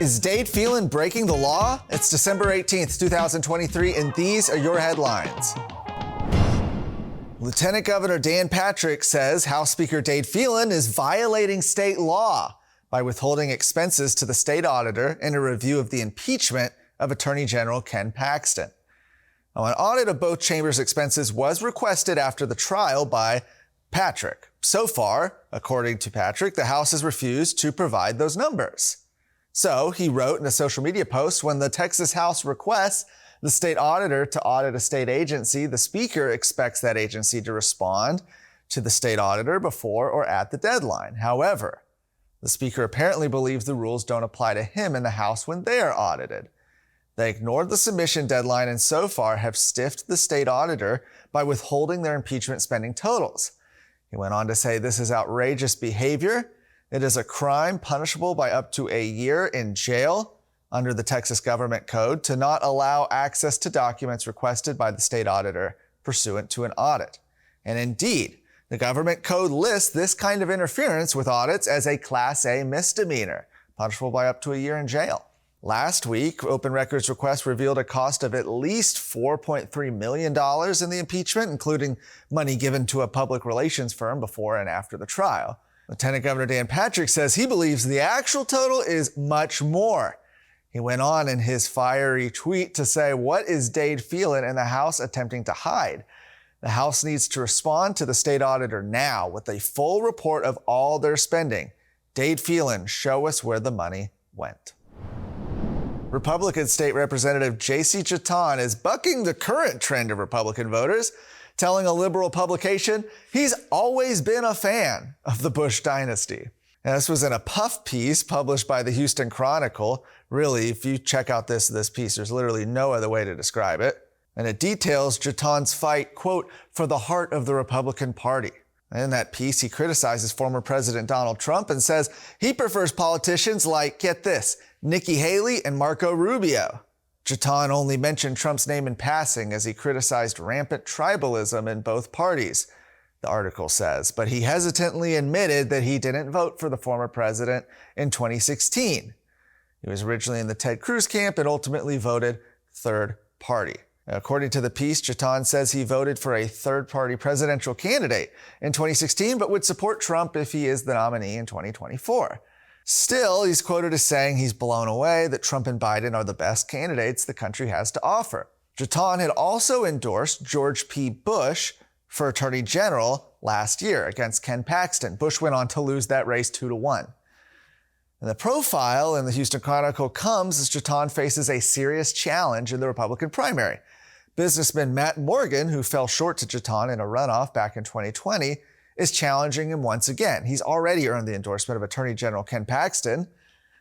Is Dade Phelan breaking the law? It's December 18th, 2023, and these are your headlines. Lieutenant Governor Dan Patrick says House Speaker Dade Phelan is violating state law by withholding expenses to the state auditor in a review of the impeachment of Attorney General Ken Paxton. Now, an audit of both chambers' expenses was requested after the trial by Patrick. So far, according to Patrick, the House has refused to provide those numbers. So he wrote in a social media post, when the Texas House requests the state auditor to audit a state agency, the Speaker expects that agency to respond to the state auditor before or at the deadline. However, the Speaker apparently believes the rules don't apply to him and the House when they are audited. They ignored the submission deadline and so far have stiffed the state auditor by withholding their impeachment spending totals. He went on to say this is outrageous behavior. It is a crime punishable by up to a year in jail under the Texas Government Code to not allow access to documents requested by the state auditor pursuant to an audit. And indeed, the Government Code lists this kind of interference with audits as a Class A misdemeanor, punishable by up to a year in jail. Last week, Open Records request revealed a cost of at least $4.3 million in the impeachment, including money given to a public relations firm before and after the trial. Lieutenant Governor Dan Patrick says he believes the actual total is much more. He went on in his fiery tweet to say, what is Dade Phelan and the House attempting to hide? The House needs to respond to the state auditor now with a full report of all their spending. Dade Phelan, show us where the money went. Republican State Representative Jacey Jetton is bucking the current trend of Republican voters, telling a liberal publication he's always been a fan of the Bush dynasty. Now, this was in a puff piece published by the Houston Chronicle. Really, if you check out this piece, there's literally no other way to describe it. And it details Jaton's fight, quote, for the heart of the Republican Party. In that piece, he criticizes former President Donald Trump and says he prefers politicians like, get this, Nikki Haley and Marco Rubio. Jaton only mentioned Trump's name in passing as he criticized rampant tribalism in both parties, the article says, but he hesitantly admitted that he didn't vote for the former president in 2016. He was originally in the Ted Cruz camp and ultimately voted third party. According to the piece, Jaton says he voted for a third-party presidential candidate in 2016, but would support Trump if he is the nominee in 2024. Still, he's quoted as saying he's blown away that Trump and Biden are the best candidates the country has to offer. Jaton had also endorsed George P. Bush for Attorney General last year against Ken Paxton. Bush went on to lose that race 2-1. And the profile in the Houston Chronicle comes as Jaton faces a serious challenge in the Republican primary. Businessman Matt Morgan, who fell short to Jaton in a runoff back in 2020, is challenging him once again. He's already earned the endorsement of Attorney General Ken Paxton,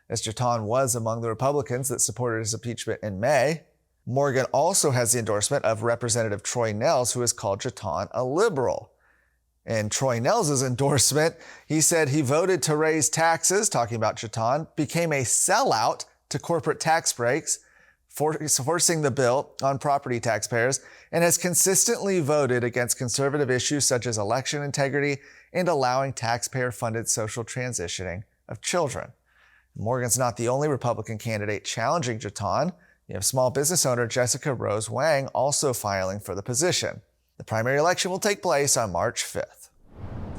as Jaton was among the Republicans that supported his impeachment in May. Morgan also has the endorsement of Representative Troy Nehls, who has called Jaton a liberal. In Troy Nehls' endorsement, he said he voted to raise taxes, talking about Jaton, became a sellout to corporate tax breaks, forcing the bill on property taxpayers, and has consistently voted against conservative issues such as election integrity and allowing taxpayer-funded social transitioning of children. Morgan's not the only Republican candidate challenging Jaton. You have small business owner Jessica Rose Wang also filing for the position. The primary election will take place on March 5th.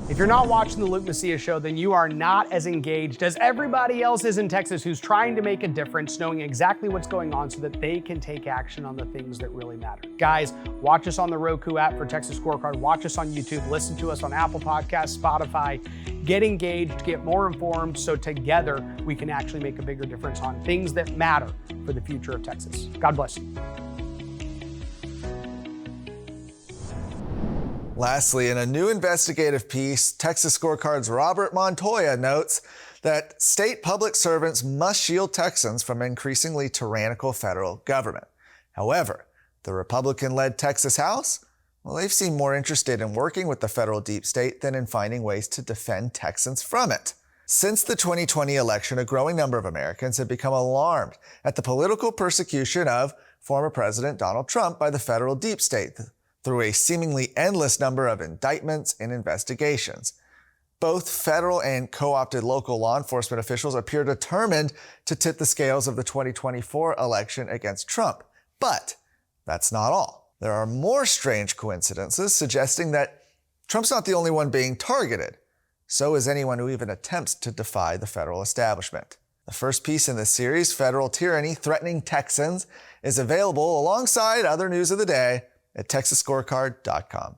If you're not watching the Luke Macias Show, then you are not as engaged as everybody else is in Texas who's trying to make a difference, knowing exactly what's going on so that they can take action on the things that really matter. Guys, watch us on the Roku app for Texas Scorecard. Watch us on YouTube. Listen to us on Apple Podcasts, Spotify. Get engaged, get more informed, so together we can actually make a bigger difference on things that matter for the future of Texas. God bless you. Lastly, in a new investigative piece, Texas Scorecard's Robert Montoya notes that state public servants must shield Texans from increasingly tyrannical federal government. However, the Republican-led Texas House, well, they've seemed more interested in working with the federal deep state than in finding ways to defend Texans from it. Since the 2020 election, a growing number of Americans have become alarmed at the political persecution of former President Donald Trump by the federal deep state through a seemingly endless number of indictments and investigations. Both federal and co-opted local law enforcement officials appear determined to tip the scales of the 2024 election against Trump. But that's not all. There are more strange coincidences suggesting that Trump's not the only one being targeted. So is anyone who even attempts to defy the federal establishment. The first piece in this series, Federal Tyranny Threatening Texans, is available alongside other news of the day at TexasScorecard.com.